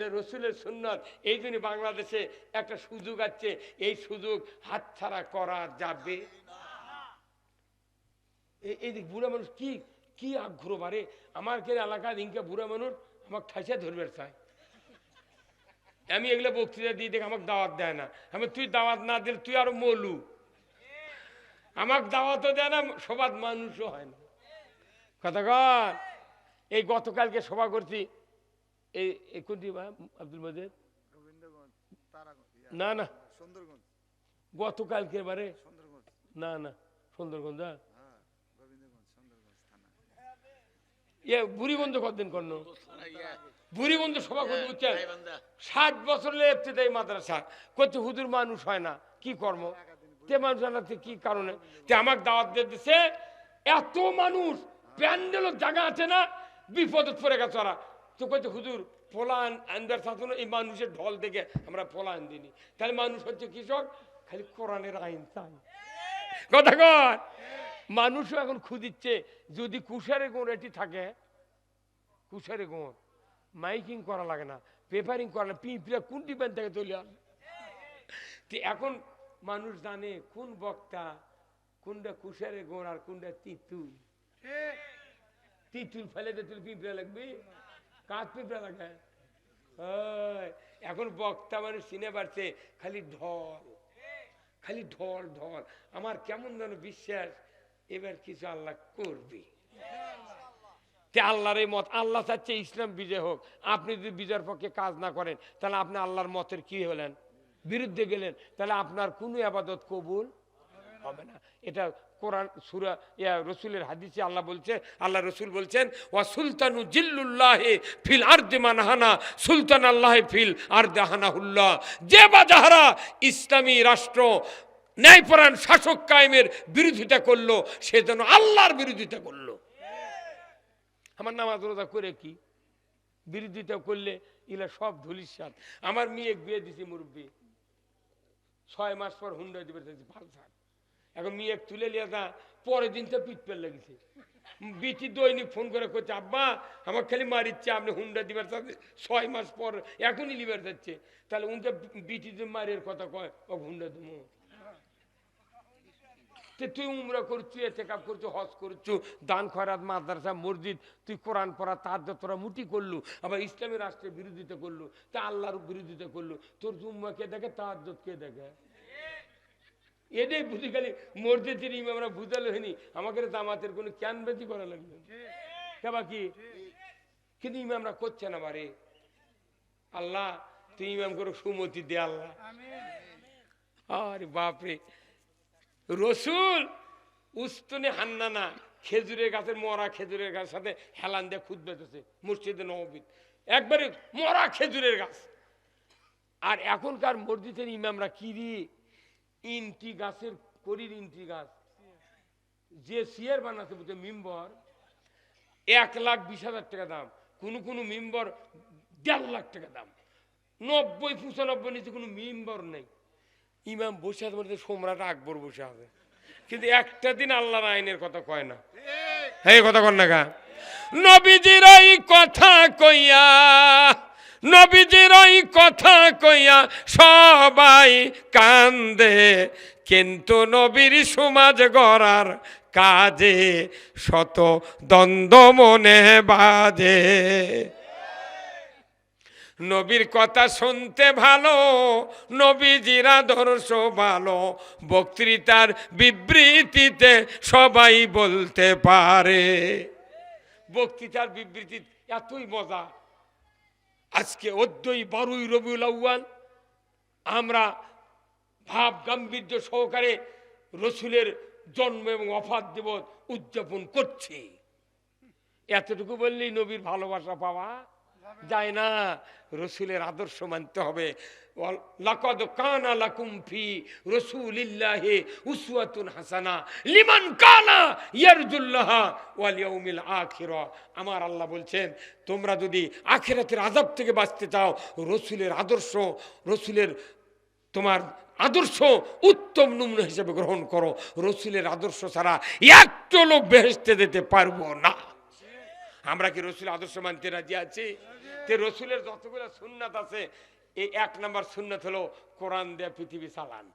এটা রসুলের সুন্নত। এই জন্য বাংলাদেশে একটা সুযোগ আছে, এই সুযোগ হাতছাড়া করা যাবে। এই বুড়া মানুষ কি কি আগ্রহ বাড়ে আমার কে এলাকায় ইনকা বুড়া মানুষ আমাকে ঠাইসা ধরবে চায়। আমি এগুলো বক্তৃতা দিয়ে দেখ আমাকে দাওয়াত দেয় না। আমি তুই দাওয়াত না দিলে তুই আরো মলু, আমাকে দাওয়াতও দেয় না, সবার মানুষও হয় না। কথা কর। এই গতকালকে সভা করছি এই কোনটি আব্দুল মজিদ, না না গতকালকে বারে না না সুন্দরগঞ্জ বুড়িগঞ্জ কতদিন করল বুড়িগঞ্জ সভা করতে বুঝছেন 60 বছর লেপ্তেদায়ী মাদ্রাসা করছে, হুজুর মানুষ হয় না, কি কর্ম তে মানুষ জানাতে কি কারণে যে আমাকে দাওয়াত দিয়ে দিচ্ছে। এত মানুষ প্যান্ডেলের জায়গা আছে না, বিপদে পড়ে গেছে ওরা। তো কইছে হুজুর পোলান আনবার থাকুন, এই মানুষের ঢল দেখে আমরা পোলান দিনি। তাহলে মানুষ হচ্ছে কৃষক, খালি কোরআনের আইন চাই। কথা কর। মানুষও এখন খুঁজিচ্ছে যদি কুশারে গোড় এটি থাকে, কুশারে গোড় মাইকিং করা লাগে না, পেপারিং করা না, পিঁপড়া কোনটি ব্যান থেকে চলে আসে। এখন মানুষ জানে কোন বক্তা, কোনটা কুশারে গোড় আর কোনটা তিতুল। তিতুল ফেলে দিতুল পিঁপড়া লাগবে, কাঠ পিঁপড়া লাগে। এখন বক্তা মানুষ চিনে পারছে খালি ঢল, খালি ঢল ঢল। আমার কেমন যেন বিশ্বাস এবার কিছু আল্লাহ করবে। আল্লাহর এই মত, আল্লাহ চাচ্ছে ইসলাম বিজয় হোক। আপনি যদি বিজয়ের পক্ষে কাজ না করেন তাহলে আপনি আল্লাহর মতের কি হলেন, বিরুদ্ধে গেলেন, তাহলে আপনার কোনো ইবাদত কবুল হবে না। এটা কোরআন সূরা রাসূলের হাদিসে আল্লাহ বলছে, আল্লাহ রাসূল বলছেন ওয়া সুলতানু জিল্লুল্লাহি ফিল আরদি মানহানা সুলতান আল্লাহি ফিল আরদি হানাহুল্লাহ। যে বা যাহারা ইসলামী রাষ্ট্র ন্যায়পরায়ণ শাসক কায়েমের বিরোধিতা করলো সে যেন আল্লাহর বিরোধিতা করলো। আমার নামাজ রোজা করে কি বিরোধিতা করলে এগুলা সব ধুলিস্বাদ। আমার মেয়ে বিয়ে দিছি মুরব্বী, 6 মাস পর হুন্ডা দিবে পালসার। এখন মেয়ে তুলে নিয়ে যা, পরের দিন তো পিঠ পেল লেগেছে। বিটি দৈনিক ফোন করে করছে আব্বা আমার খালি মারিচ্ছে, আপনি হুন্ডা দিবার চাচ্ছে 6 মাস পর এখনই লিবার যাচ্ছে। তাহলে উনকে বিটি মারের কথা কয় ও হুন্ডা দেবো। তুই উমরা করছু, এতেকাব করছু, হজ করছু, দান খয়রাত, মাদ্রাসা, মসজিদ, তুই কোরআন পড়া, তাহাজ্জুদ তোরা মুটি করলু, আবার ইসলামী রাষ্ট্রের বিরোধিতা করলু, তা আল্লাহর বিরোধিতা করলু। তোর জুম্মা কে দেখে, তাহাজ্জুদ কে দেখে? এটাই বুঝি। খালি মসজিদের ইমামরা বুঝালে হয়নি, আমাকে জামাতের কোনো ক্যান বেশি করা লাগবে কেবা কি, কিন্তু ইমামরা করছে না। বারে আল্লাহ তুই ইমাম করে সুমতি দে আল্লাহ। আরে বাপরে, রসুল উস্তুনে হান্নানা খেজুরের গাছের, মরা খেজুরের গাছের সাথে হেলান দিয়ে খুদ বেঁধেছে মসজিদে নববী, একবারে মরা খেজুরের গাছ। আর এখনকার মসজিদের ইমামরা কিরি ইন্টি গাছের করির, ইন্টি গাছ যে সিয়ার বানাতে বুঝে মিম্বর 1,20,000 টাকা দাম, কোনো কোনো মিম্বর 1.5 লাখ টাকা দাম, 90-95 নিচে কোনো মিম্বর নেই। ইমাম বসে আছে বলতে সম্রাট আকবর বসে আছে, কিন্তু একটা দিন আল্লাহর আইনের কথা কয় না। হ্যাঁ কথা কন না গা। নবীজির ওই কথা কইয়া, নবীজির ওই কথা কইয়া সবাই কান্দে, কিন্তু নবীর সমাজ গড়ার কাজে শত দ্বন্দ্ব মনে বাজে। নবীর কথা শুনতে ভালো, নবীজির আদর্শ ভালো, বক্তৃতার বিবৃতিতে সবাই বলতে পারে। বক্তৃতার বিবৃতি এতই মজা। আজকে 12ই রবিউল আউয়াল আমরা ভাব গাম্ভীর্য সহকারে রসুলের জন্ম এবং ওফাত দিবস উদযাপন করছি। এতটুকু বললেই নবীর ভালোবাসা পাওয়া যায় না, রসুলের আদর্শ মানতে হবে। লাকাদ কানা লাকুম ফি রাসূলিল্লাহি উসওয়াতুন হাসানা লিমান কানা ইয়ারজুল্লাহ ওয়াল ইয়াউমিল আখিরা। আমার আল্লাহ বলছেন তোমরা যদি আখিরাতের আযাব থেকে বাঁচতে চাও, রসুলের আদর্শ, রসুলের তোমার আদর্শ উত্তম নমুনা হিসেবে গ্রহণ করো। রসুলের আদর্শ ছাড়া একটা লোক বেহেশতে যেতে পারবো না। আমরা কি রসুল আদর্শ মানতে রাজি আছি? তে রসুলের যতগুলো সুন্নাত আছে, এই 1 নম্বর সুন্নাত হলো কোরআন দিয়ে পৃথিবী চালান।